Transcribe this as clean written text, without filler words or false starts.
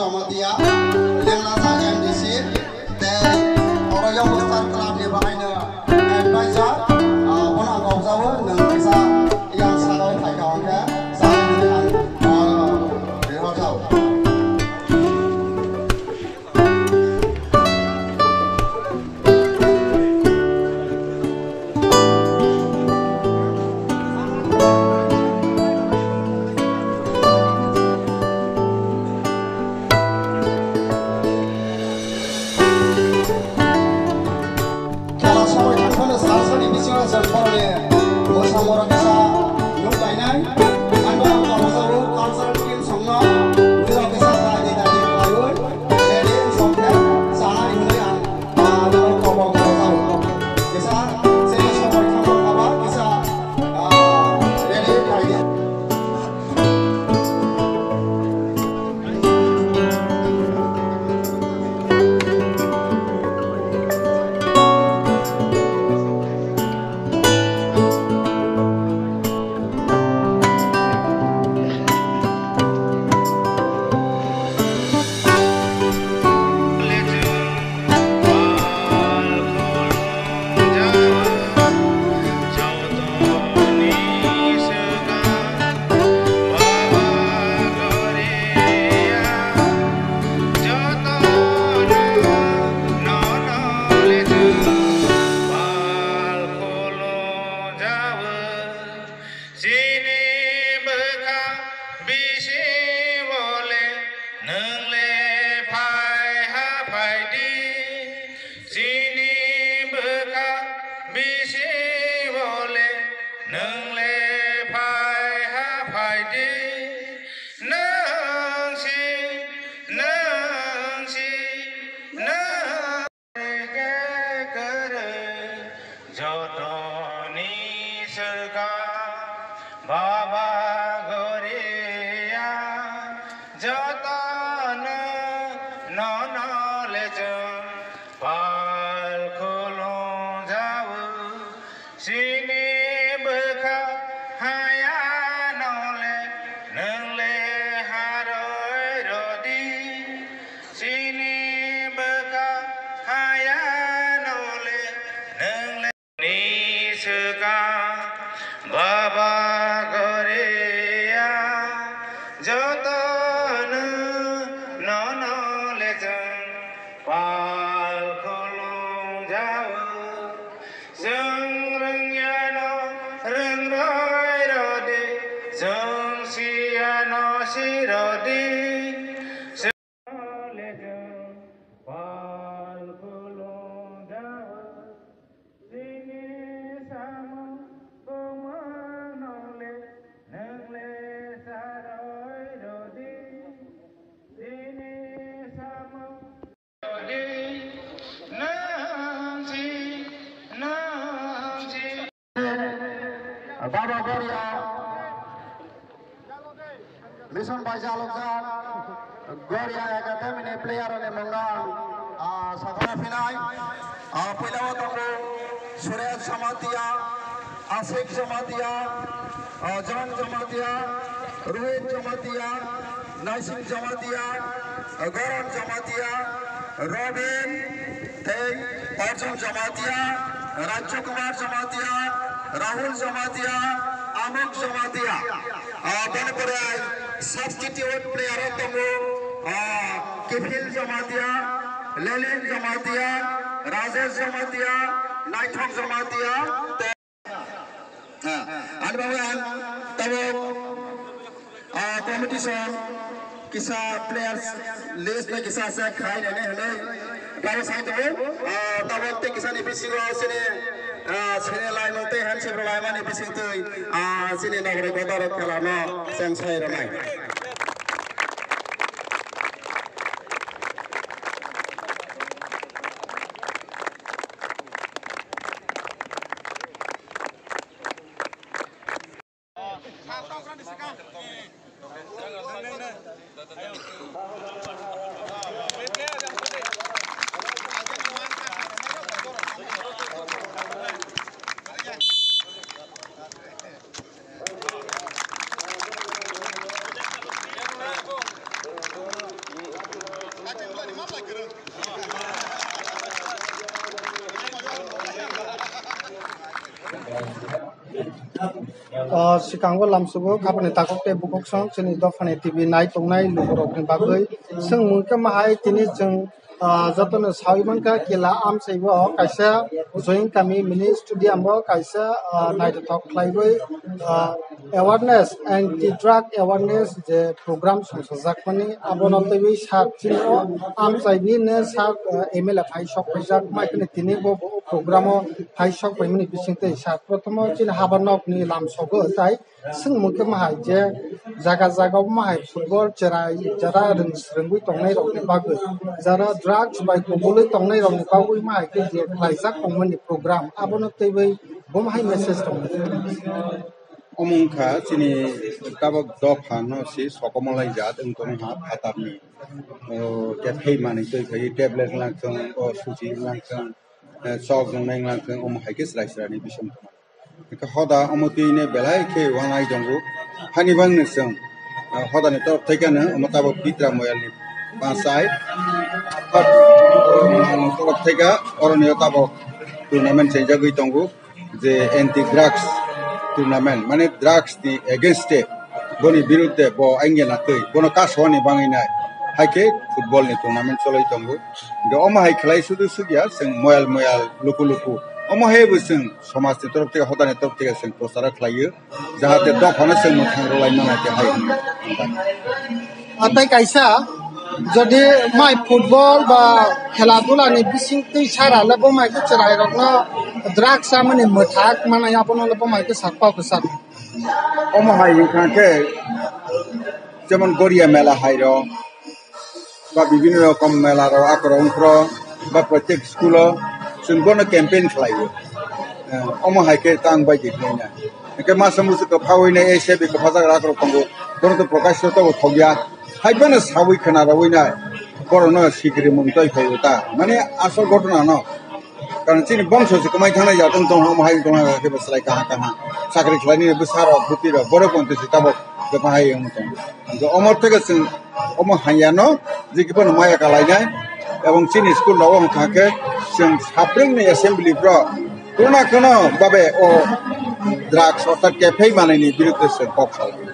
Dia yang nasa MDC dan orang yang besar kelab di bawahnya advisor pun agak jauh dan bisa yang selalu pegang ke saya dengan di hotel. Baba Goria Mission Bajaloksan Goria Academy ni player ni Mongol Sakura Pinai Pilawa Tunggu Surya Samatia Asik Samatia John Samatia Ruhin Samatia Naisim Samatia Goran Samatia Robin Teng Arjun Samatia Rancho Kumar Samatia Rahul Samatia, Amok Samatia. Benepore substitute player Tomo, Kifil Samatia, Lelin Samatia, Rajesh Samatia, Naithok Samatia. Anbawan Tabo competition kisa players list में kisa से खाई नहीं है kalau saya tu tabo te kisa ni bising sini sini lain nanti hand sebelum lain mana bising tu sini nak berkotor kalau no sensai ramai. Sikango lamsugo kapani takokte bukok song chini dofane TV nai tongnai luborokni bagoi sing mungka mahai tini jeng jatono sawiman ka kila am seibo kaisa join kami mini studio ambo kaisa nai talk khlaibai awareness anti drug awareness je program songjakmani abono tebi sak chino am saini ne sak MLA phai sok phaijak mai kini tini bo programo phai sok paimani bisingte sak prothomo chin habanok ni lamsogo tai sing mungka mahai je jaga jaga mahai football cherai jara rengui tongnai rokni bagoi jara drugs by kobului tongnai rokni bagoi mahai ke je khlaijak tongmani program abono tebi bo mahai message tongnai Omongka sini tabak dofano si sokomalai jat engkong ha patarni cafe mani toi kai tablet langsung suci langsung sok jong langsung hai ke srai bisam ka hoda amoti ne belai ke wanai jongu hani bang nesang hoda ne tor thekana amotabo pitra moyal ni pasai tor theka orone tabo tournament senjagui tongu je anti drugs tournament mane drugs ni against boni biruddhe bo ainge na tei bono kasoni banginai haike football ni tournament choloi tongo de oma hai khlai sudu sugya sing moyal luku oma hai busing samaj ni torok theke hodani torok theke sing prosara khlaiyo jahate dokhana sing muthang rolai mana te hai atai kaisa যদি মাই ফুটবল বা খেলাধুলা ni bising tei sara la bo mai ke cherai rokno drugs amani muthak mana apono la bo mai ke sakpa ko sak oma hai khanke যেমন গড়িয়া মেলা হাইরো বা বিভিন্ন রকম মেলার আকরংক্র বা প্রত্যেক স্কুল जोंबोनो ক্যাম্পেইন খালাयो অমো হাইকে তাং বাইদি খাইনা একে মাসমুসু ক ফাवैना एसे बे फाजाग्रा आक्र तंगो बरतो प्रकाश तो थगिया हाइबानो सावै खना रवैना बरनो सिग्रि मुंतै फायता माने आसल घटना न कारण चिनि बंश से कमाइ थाना जातन तो हम हाइ दंगा के बसलाय कहा साखरि खलानि बसारो भुतिर बरो कोन्ते सिताबो गपाहाय हमतो जो अमर থেকে অমো হাইয়ানো जिकिपन माया कालायनाय এবং চিনি স্কুল লবং থাকে जों साफ्रोमनि एसेम्बलिफ्राव कोना बाबे ओ ड्राग्स अर्थात कैफे मानायनि बिरुद्धে जों कक खालामो